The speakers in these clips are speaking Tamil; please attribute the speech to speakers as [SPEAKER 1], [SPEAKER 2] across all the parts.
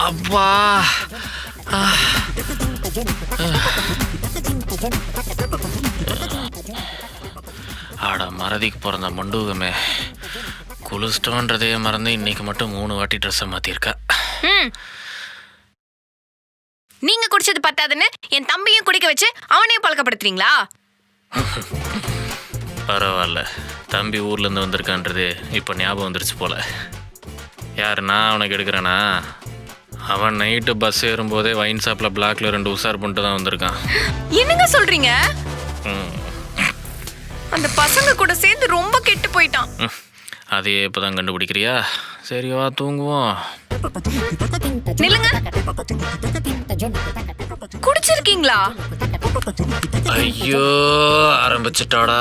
[SPEAKER 1] அப்பா ஆட மறதிக்கு பிறந்த மண்டூகமே, குளிச்சிட்டோன்றதே மறந்து இன்னைக்கு மட்டும் 3 வாட்டி ட்ரெஸ்ஸை மாற்றிருக்கா.
[SPEAKER 2] நீங்க குடிச்சது பத்தாதுன்னு என் தம்பியும் குடிக்க வச்சு அவனையும் பழக்கப்படுத்துறீங்களா?
[SPEAKER 1] பரவாயில்ல, தம்பி ஊர்லேருந்து வந்திருக்கான்றது இப்போ ஞாபகம் வந்துருச்சு போல. யார் நான் அவனுக்கு எடுக்கிறேனா? அவன் நைட்டு பஸ் ஏறும்போதே வைன் ஷாப்பில் பிளாக்ல 2 உஷார் பண்ணிட்டு தான் வந்திருக்கான்.
[SPEAKER 2] என்னங்க சொல்றீங்க? அந்த பசங்க கூட சேர்ந்து ரொம்ப கெட்டு போயிட்டான்.
[SPEAKER 1] அதையே இப்போதான் கண்டுபிடிக்கிறியா? சரி வா தூங்குவோம்.
[SPEAKER 2] நில்லுங்க, குடிச்சிருக்கீங்களா?
[SPEAKER 1] ஐயோ ஆரம்பிச்சிட்டாடா.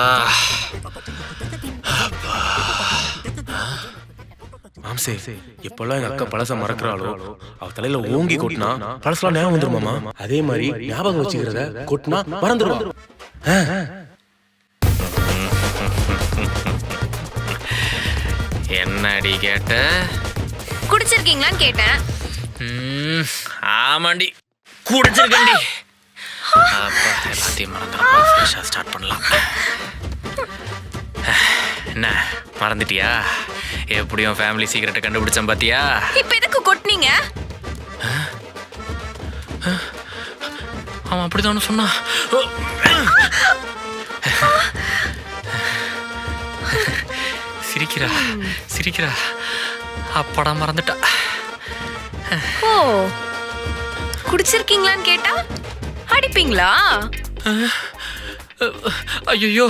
[SPEAKER 3] மாம்சே, எப்பெல்லாம் எங்க அக்கா பழச மறக்கிறாளோ அவ தலையில ஓங்கி கொட்டினா பழசெல்லாம் ஞாபகம் வந்துருமாமா. அதே மாதிரி ஞாபகம் வச்சுக்கிறத கொட்டினா மறந்துடுவா.
[SPEAKER 1] என்னடி கேட்ட?
[SPEAKER 2] குடிச்சிருக்கீங்களான்னு கேட்டேன்.
[SPEAKER 1] ஆமாண்டி, குடிச்சிருக்கேன்டி. அப்பா எல்லாத்தையும் மறந்துடுப்பா, ஃப்ரெஷ்ஷாக ஸ்டார்ட் பண்ணலாம். என்ன மறந்துட்டியா? எப்படியும் ஃபேமிலி சீக்கிரட்டை கண்டுபிடிச்சேன் பாத்தியா?
[SPEAKER 2] இப்ப எதுக்கு கொட்டினீங்க?
[SPEAKER 1] அவன் அப்படிதானே சொன்னான். சிரிக்கிறா சிரிக்கிறா, அப்படா மறந்துட்டா.
[SPEAKER 2] ஓ, குடிச்சிருக்கீங்களான்னு கேட்டா அடிப்பீங்களா?
[SPEAKER 1] ஐயோ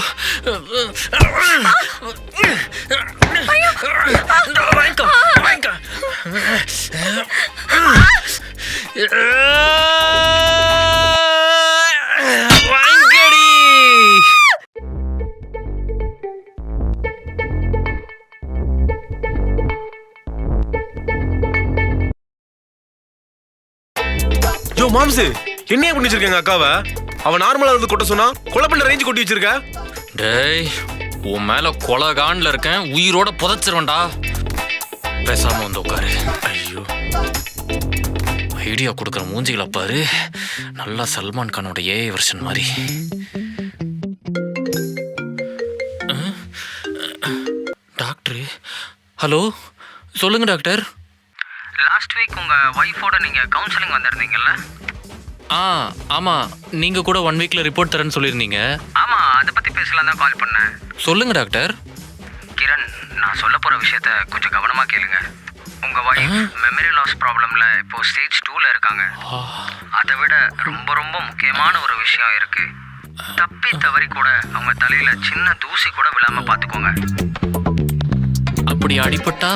[SPEAKER 1] வாங்கிக்கோ வாங்கிக்கோ. வாங்கடி.
[SPEAKER 3] யோ மாம்சு, என்னைய பண்ணி வச்சிருக்கேங்க அக்காவை? அவன் நார்மலா இருந்து கொட்ட சொன்னா கொலை பண்ண ரேஞ்சு கொட்டி வச்சிருக்க.
[SPEAKER 1] டேய், உன் மேல கொலகான்ல இருக்கேன், உயிரோட புதைச்சிருவேன்டா. பேசாம வந்து உட்காரு. ஐயோ, ஐடியா கொடுக்குற மூஞ்சிகளை பாரு, நல்லா சல்மான் கானோட ஏஐ வெர்ஷன் மாதிரி. டாக்டர், ஹலோ சொல்லுங்க டாக்டர்.
[SPEAKER 4] லாஸ்ட் வீக் உங்க ஒய்ஃபோட நீங்க கவுன்சிலிங் வந்திருந்தீங்கல்ல?
[SPEAKER 1] ஆமாம், நீங்கள் கூட 1 வீக்கில் ரிப்போர்ட் தரேன்னு சொல்லியிருந்தீங்க.
[SPEAKER 4] ஆமாம், அதை பற்றி பேசலாம் தான் கால் பண்ணேன்.
[SPEAKER 1] சொல்லுங்க டாக்டர்.
[SPEAKER 4] கிரண், நான் சொல்ல போகிற விஷயத்த கொஞ்சம் கவனமாக கேளுங்க. உங்கள் ஒய்ஃப் மெமரி லாஸ் ப்ராப்ளமில் இப்போ ஸ்டேஜ் 2ல இருக்காங்க. அதை விட ரொம்ப ரொம்ப முக்கியமான ஒரு விஷயம் இருக்கு. தப்பி தவறி கூட அவங்க தலையில சின்ன தூசி கூட விழாம பார்த்துக்கோங்க.
[SPEAKER 1] அப்படி அடிபட்டா